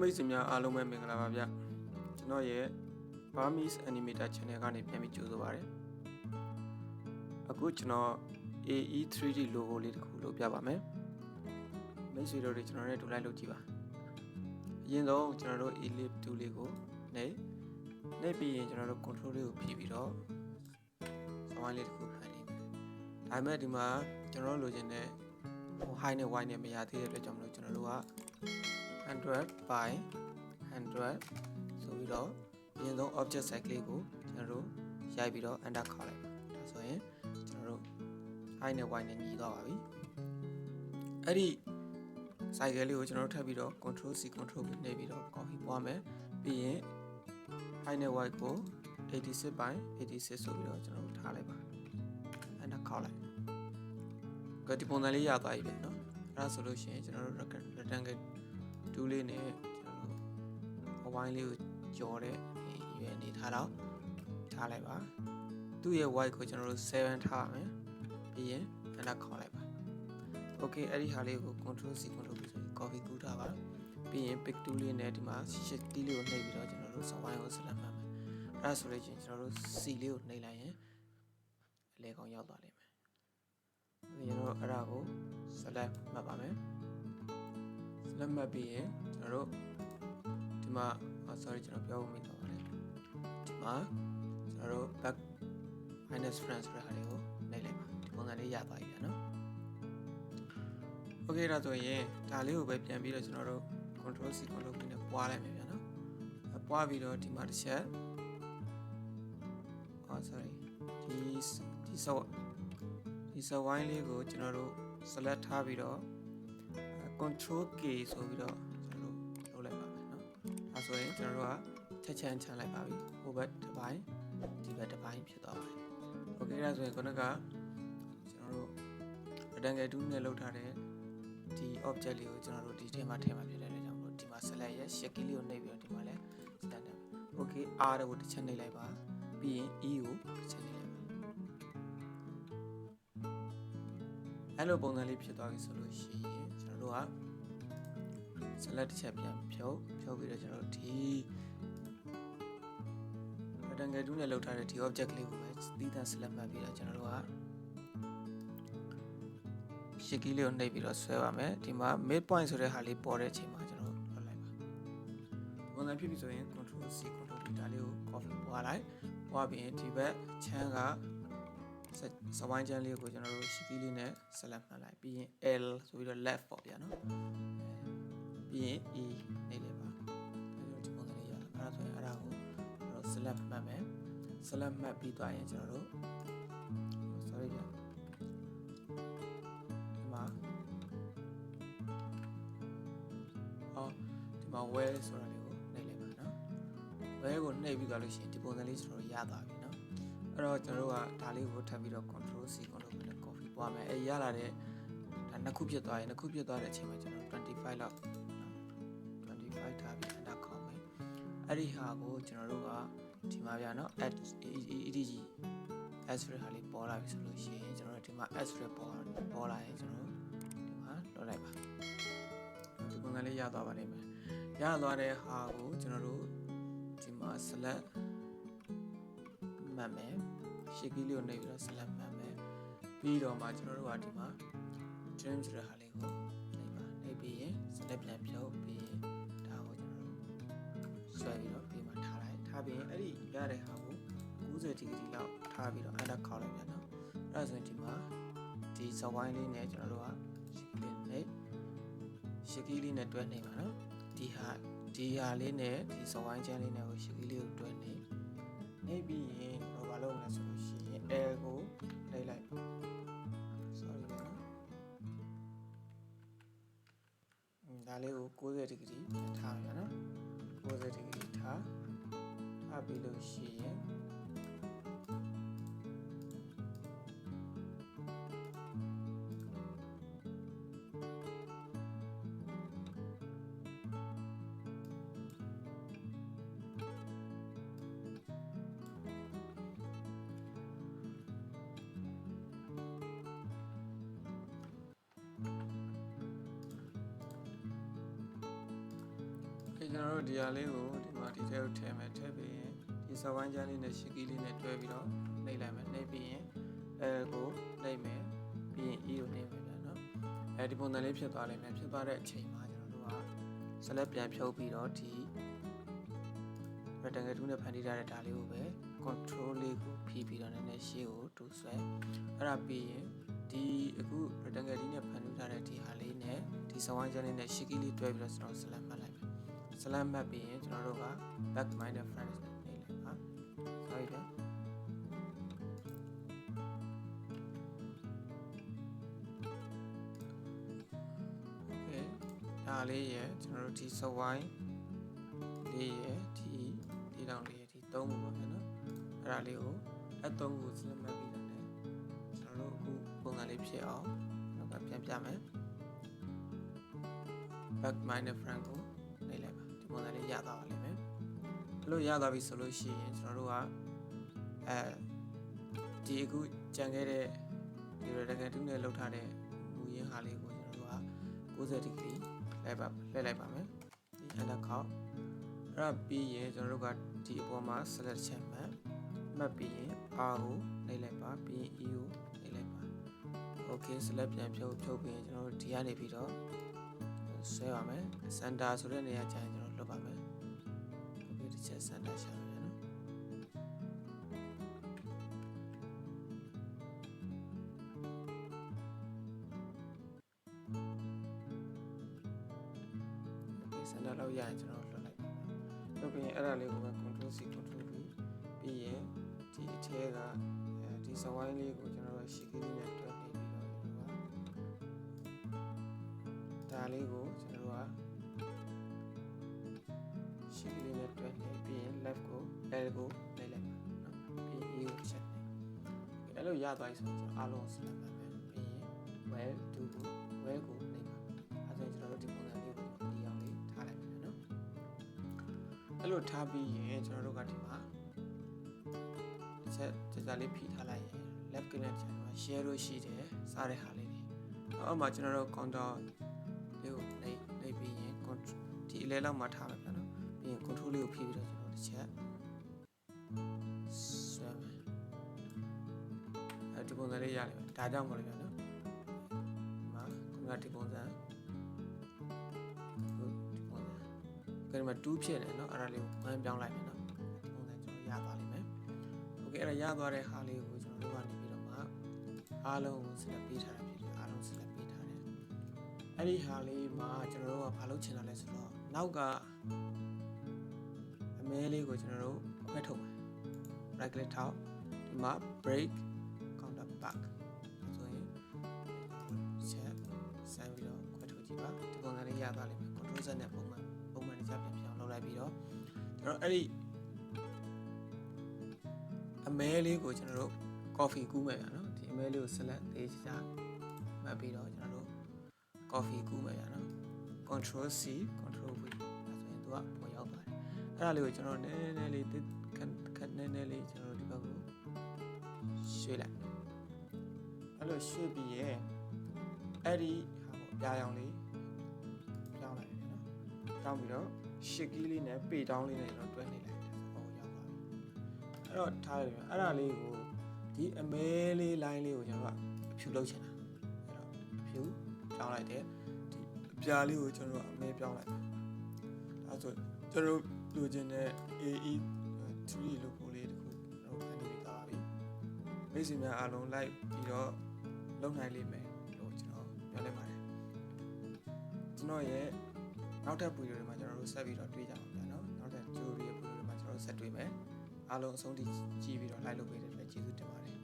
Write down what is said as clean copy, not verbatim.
မိတ်ဆွေများအားလုံးပဲမင်္ဂလာပါဗျကျွန်တော်ရဲ့ Burmese Animator Channel ကနေပြန်ပြီးကြိုဆိုပါရစေအခုကျွန်တော် AE 3D logo လေးတစ်ခုလုပ်ပြပါမယ်မိတ်ဆွေတို့တွေကျွန်တော်နဲ့တူလိုက်လုပ်ကြည့်ပါအရင်ဆုံးကျွန်တော်တို့ ellipse tool လေးကိုနှိပ်ပြီးရင်ကျွန်တော်တို့ control လေးကိုဖြည့်ပြီးတော့စဝိုင်းလေးတစ်ခုဖန်နေမယ်ဒါပေမဲ့ဒီမှာကျွန်တော်တို့လိုချင်တဲ့ high နဲ့ wide နဲ့မရသေးတဲ့အတွက်ကြောင့်မလို့ကျွန်တော်တို့က100 by 100ဆိုပြီးတော့အရင်ဆုံး object size လေးကိုကျွန်တော်တို့ရိုက်ပြီးတော့ enter ခေါက်လိုက်ပါဒါဆိုရင်ကျွန်တော်တို့ high နဲ့ wide နဲ့ညီသွားပါပြီအဲ့ဒီ size လေးကိုကျွန်တော်တို့ထပ်ပြီးတော့ control C control V နှိပ်ပြီးတော့ copy ပွားမယ်ပြီးရင် high နဲ့ wide ကို86 by 86ဆိုပြီးတော့ကျွန်တော်တို့ထားလိုက်ပါ enter ခေါက်လိုက်ဒီပုံစံလေးရသွားပြီဗျနော်အဲ့ဒါဆိုလို့ရှိရင်ကျွန်တော်တို့ rectangle တူးလေးနဲ့ကျွန်တော်တို့အဝိုင်းလေးကိုကြော်တဲ့ရွယ်နေထားတော့ထားလိုက်ပါသူ့ရဲ့ white ကိုကျွန်တော်တို့7ထားပါမယ်ပြီးရင်အဲ့ဒါခေါ်လိုက်ပါ okay အဲ့ဒီဟာလေးကို control C control V ဆိုပြီး copy ကူးထားပါပြီးရင် pick tool လေးနဲ့ဒီမှာ shift key လေးကိုနှိပ်ပြီးတော့ကျွန်တော်တို့စဝိုင်းကို select မှတ်မယ်အဲ့ဒါဆိုလို့ချင်းကျွန်တော်တို့ C လေးကိုနှိပ်လိုက်ရင်အလဲကောင်ရောက်သွားလိမ့်မယ်ကျွန်တော်အဲ့ဒါကို select မှတ်ပါမယ်လက်မှတ်ပြီးရင်ကျွန်တော်တို့ဒီမှာ sorry ကျွန်တော်ပြောဖို့မိတော့ပါတယ်ဒီမှာကျွန်တော်တို့ back minus friends ဆိုတဲ့ဟာလေးကိုနှိပ်လိုက်ပါဒီပုံစံလေးရသွားပြီဗျာနော် okay ဒါဆိုရင်ဒါလေးကိုပဲပြန်ပြီးတော့ကျွန်တော်တို့ control C control V နဲ့ပွားလိုက်မယ်ဗျာနော်ပွားပြီးတော့ဒီမှာတစ်ချက် sorry ဒီစဝိုင်းလေးကိုကျွန်တော်တို့ select ထားပြီးတော့control K ဆိုပြီးတော့ကျွန်တော်တို့လုပ်လိုက်ပါမယ်เนาะဒါဆိုရင်ကျွန်တော်တို့ကချက်ချမ်းလိုက်ပါပြီဟိုဘက်တစ်ပိုင်းဒီဘက်တစ်ပိုင်းဖြစ်သွားပါတယ်โอเคဒါဆိုရင်ခုနကကျွန်တော်တို့ rectangle tool နဲ့လုပ်ထားတဲ့ဒီ object လေးကိုကျွန်တော်တို့ဒီထဲမှာထည့်မှာဖြစ်တဲ့အတွက်ကြောင့်မို့ဒီမှာ select ရဲ့ shift key လေးကိုနှိပ်ပြီးတော့ဒီမှာလဲ standard โอเค R ကိုတစ်ချက်နှိပ်လိုက်ပါပြီးရင် E ကိုတစ်ချက်နှိပ်လိုက်ပါအဲ့လိုပုံစံလေးဖြစ်သွားပြီဆိုလို့ရှိရင်ကျွန်တော်တို့က select တစ်ချက်ပြန်ဖြုတ်ပြီးတော့ကျွန်တော်တို့ဒီ rectangle tool နဲ့လုပ်ထားတဲ့ဒီ object လေးကိုပဲသီးသန့် select မှတ်ပြီးတော့ကျွန်တော်တို့က shift key လေးကိုနှိပ်ပြီးတော့ဆွဲပါမယ်ဒီမှာ mid point ဆိုတဲ့ဟာလေးပေါ်တဲ့အချိန်မှာကျွန်တော်တို့လုပ်လိုက်ပါပုံစံဖြစ်ပြီဆိုရင် control C control V ဒါလေးကို copy ပွားလိုက်ပွားပြီးရင်ဒီဘက်ချမ်းကစဝိုင်းချမ်းလေးကိုကျွန်တော်တို့ shift key လေးနဲ့ select မှတ်လိုက်ပြီးရင် L ဆိုပြီးတော့ left ပေါ့ဗျာနော်ပြီးရင် E နှိပ်လိုက်ပါအဲဒီပုံစံလေးရတာအဲ့ဒါဆိုရင်အဲ့ဒါကိုကျွန်တော် select မှတ်မယ် select မှတ်ပြီးသွားရင်ကျွန်တော်တို့ sorry ဗျာဒီမှာwhere ဆိုတာလေးကိုနှိပ်လိုက်ပါနော် where ကိုနှိပ်ပြီးသွားလို့ရှိရင်ဒီပုံစံလေးကျွန်တော်တို့ရသွားပြီနော်အဲ့တော့ကျွန်တော်တို့ကဒါလေးကိုထပ်ပြီးတော့ control C control V နဲ့ copy ပွားမယ်အဲရလာတဲ့ဒါနှစ်ခုဖြစ်သွားရင်နှစ်ခုဖြစ်သွားတဲ့အချိန်မှာကျွန်တော်25လောက်25ထားပြီး enter ခေါက်မယ်အဲ့ဒီဟာကိုကျွန်တော်တို့ကဒီမှာဗျာနော် edg s ဆိုတဲ့ဟာလေးပေါ်လာပြီဆိုလို့ရှိရင်ကျွန်တော်တို့ဒီမှာ s ဆိုတဲ့ပေါ်လာရင်ကျွန်တော်တို့ဒီမှာလွှတ်လိုက်ပါဒီပုံစံလေးရသွားပါလိမ့်မယ်ရသွားတဲ့ဟာကိုကျွန်တော်တို့ဒီမှာ select မှတ်မယ် shift key လေးကိုနှိပ်ပြီးတော့ select မှတ်မယ်ပြီးတော့မှကျွန်တော်တို့ကဒီမှာ trim ဆိုတဲ့ဟာလေးကိုနှိပ်ပြီးရင် select ပြန်ဖြုတ်ပြီးရင်ဒါကိုကျွန်တော်တို့ဆွဲပြီးတော့ဒီမှာထားလိုက်ထားပြီးရင်အဲ့ဒီရတဲ့ဟာကို90 degree လောက်ထားပြီးတော့ enter ခေါက်လိုက်ပြန်နော်အဲ့ဒါဆိုရင်ဒီမှာဒီစဝိုင်းလေးနဲ့ကျွန်တော်တို့က shift key လေးနဲ့တွဲနေပါနော်ဒီဟာလေးနဲ့ဒီစဝိုင်းချမ်းလေးနဲ့ကို shift key လေးကိုတွဲနေပြီးရင်တော့မလုပ်လဲဆိုလို့ရှိရင် L ကိုနှိပ်လိုက် sorry နော်ဒါလေးကို90 degree ထားရနော်90 degree ထားပြီးလို့ရှိရင် ကျွန်တော်တို့ဒီဟာလေးကိုဒီမှာဒီထဲကိုထည့်မယ်ထည့်ပြီးရင်ဒီစဝိုင်းချမ်းလေးနဲ့ရှစ်ကီးလေးနဲ့တွဲပြီးတော့နှိပ်လိုက်မယ်နှိပ်ပြီးရင်ကိုနှိပ်မယ်ပြီးရင် E ကိုနှိပ်မယ်ဗျာနော်ဒီပုံစံလေးဖြစ်သွားလိမ့်မယ်ဖြစ်သွားတဲ့အချိန်မှာကျွန်တော်တို့က select ပြန်ဖြုတ်ပြီးတော့ဒီ rectangle tool နဲ့ဖန်တီးထားတဲ့ဒါလေးကိုပဲ control လေးကိုဖြီးပြီးတော့နည်းနည်းရှေ့ကိုတူဆွဲအဲ့ဒါပြီးရင်ဒီအခု rectangle ဒီနဲ့ဖန်တီးထားတဲ့ဒီဟာလေးနဲ့ဒီစဝိုင်းချမ်းလေးနဲ့ရှစ်ကီးလေးတွဲပြီးတော့ကျွန်တော် select မှတ်လိုက်မယ် select မှတ်ပြီးရင်ကျွန်တော်တို့က back minus front နဲ့နှိပ်လိုက်ပါ sorry ဗျာဒါလေးရယ်ကျွန်တော်တို့ဒီစဝိုင်းလေးရယ်ဒီတောင်လေးရယ်ဒီသုံးခုပေါ့ဗျာနော်အဲ့ဒါလေးကိုအသုံးခုစလက်မှတ်ပြီးတော့လည်းကျွန်တော်တို့အခုပုံစံလေးဖြစ်အောင်တော့ပြန်ပြမယ် back minus front ကိုနှိပ်လိုက်ပါဒီပုံစံလေးရသွားပါလိမ့်မယ်အဲ့လိုရသွားပြီဆိုလို့ရှိရင်ကျွန်တော်တို့ကဒီအခုကြံခဲ့တဲ့ဒီ rectangle tool နဲ့လောက်ထားတဲ့မူရင်းဟာလေးကိုကျွန်တော်တို့က90 degree လှည့်လိုက်ပါမယ်ဒီ enter ခေါက်အဲ့ဒါပြီးရင်ကျွန်တော်တို့ကဒီအပေါ်မှာ select ချက်မှတ်ပြီးရင် R ကိုနှိပ်လိုက်ပါပြီးရင် E ကိုနှိပ်လိုက်ပါ okay select ပြန်ဖြုတ်ပြီးရင်ကျွန်တော်တို့ဒီကနေပြီးတော့ဆွဲပါမယ် center ဆိုတဲ့နေရာကျရင်ကျွန်တော်လွတ်ပါမယ် okay ဒီချက် center ရှာမယ်နော်စံတော့ရရင်ကျွန်တော်လွှတ်လိုက်ပါမယ်။လုပ်ပြီးရင်အဲ့ဒါလေးကိုပဲ control C control V ပြီးရင်ဒီအထဲကဒီစဝိုင်းလေးကိုကျွန်တော်တို့ရှီကီးလေးနဲ့တွဲနေပြီးတော့ဒါလေးကိုကျွန်တော်တို့ကရှီကီးလေးနဲ့တွဲနေပြီးရင် left ကို L ကိုနှိပ်လိုက်ပါနော်။ပြီး E ကိုချက်နေ။အဲ့လိုရသွားပြီဆိုရင်ကျွန်တော်အားလုံးဆက်လိုက်ပါမယ်။ပြီးရင် well to well ကိုနှိပ်ပါ။အဲဒါဆိုရင်ကျွန်တော်တို့ဒီပုံစံလေးကိုဒီအောင်လေးထားလိုက်မယ်နော်။အဲ့လိုထားပြီးရင်ကျွန်တော်တို့ကဒီမှာချက်လေးဖိထားလိုက်ရင် left click နဲ့ကျွန်တော် share လို့ရှိတယ်စားတဲ့ဟာလေးတွေအောက်မှာကျွန်တော်တို့ counter လေးကိုနှိပ်ပြီးရင်ဒီအလဲလောက်မှာထားမယ်ဗျာနော်ပြီးရင် control လေးကိုဖိပြီးတော့ကျွန်တော်တစ်ချက်ဆွဲမယ်ဒီပုံစံလေးရလိမ့်မယ်ဒါကြောင့်မလို့ဗျာနော်ဒီမှာဒီပုံစံဒီမှာ2ဖြစ်နေเนาะအဲ့ဒါလေးကိုဝမ်းပြောင်းလိုက်မယ်เนาะဒီပုံစံကျွန်တော်ရသွားလိမ့်မယ်โอเคအဲ့ဒါရသွားတဲ့ဟာလေးကိုကျွန်တော်တို့ကနေပြီးတော့မှအားလုံးကို select ပေးထားတာဖြစ်တယ်အားလုံး select ပေးထားတယ်အဲ့ဒီဟာလေးမှာကျွန်တော်တို့ကဘာလုပ်ချင်တာလဲဆိုတော့နောက်ကအမဲလေးကိုကျွန်တော်တို့ခွဲထုတ်မယ် right click ထောက်ဒီမှာ break counter back ဆိုရင်ချက်ဆန်းပြီးတော့ခွဲထုတ်ကြည့်ပါဒီပုံစံလေးရသွားလိမ့်မယ် control Z နဲ့ပုံမှန်ဒီချက်ပြန်ပြောင်းလုပ်လိုက်ပြီးတော့ကျွန်တော်အဲ့ဒီအမဲလေးကိုကျွန်တော်တို့ coffee ကူးမယ်ဗျာနော်ဒီအမဲလေးကို select သေးချာမှတ်ပြီးတော့ကျွန်တော်တို့ coffee ကူးမယ်ဗျာနော် control C control V ဒါဆိုရင်သူကပေါ်ရောက်ပါတယ်အဲ့ဒါလေးကိုကျွန်တော်နည်းနည်းလေးခက်နည်းနည်းလေးကျွန်တော်တို့ဒီဘက်ကိုရွှေ့လိုက်အဲ့လိုရွှေ့ပြီးရဲ့အဲ့ဒီဟာပေါ့ပြာရောင်လေးပြောင်းလိုက်ဗျာနော်တောင်းပြီးတော့ရှစ်ကီးလေးနဲ့ပေတောင်းလေးနဲ့ကျွန်တော်တွဲနေလိုက်တယ်ဟောရောက်ပါပြီအဲ့တော့ထားရတယ်အဲ့ဒါလေးကိုဒီအမဲလေး line လေးကိုကျွန်တော်ကအဖြူလုပ်ချင်တာအဲ့တော့အဖြူပြောင်းလိုက်တယ်ဒီအပြာလေးကိုကျွန်တော်ကအမဲပြောင်းလိုက်ဒါဆိုကျွန်တော်လိုချင်တဲ့ AE3 logo လေးတခုကျွန်တော်ဖန်တီးပြီးသားပါပြီမိတ်ဆွေများအားလုံးလိုက်ပြီးတော့လုပ်နိုင်လိမ့်မယ်လို့ကျွန်တော်ပြောလိုက်ပါတယ်ကျွန်တော်ရဲ့နောက်ထပ်ဗီဒီယိုတွေမှာကျွန်တော်တို့ဆက်ပြီးတော့တွေ့ကြအောင်ဗျာနော်နောက်ထပ် tutorial ဗီဒီယိုတွေမှာကျွန်တော်တို့ဆက်တွေ့မယ်အားလုံးအဆုံးထိကြည့်ပြီးတော့ like လုပ်ပေးတဲ့အတွက်ကျေးဇူးတင်ပါတယ်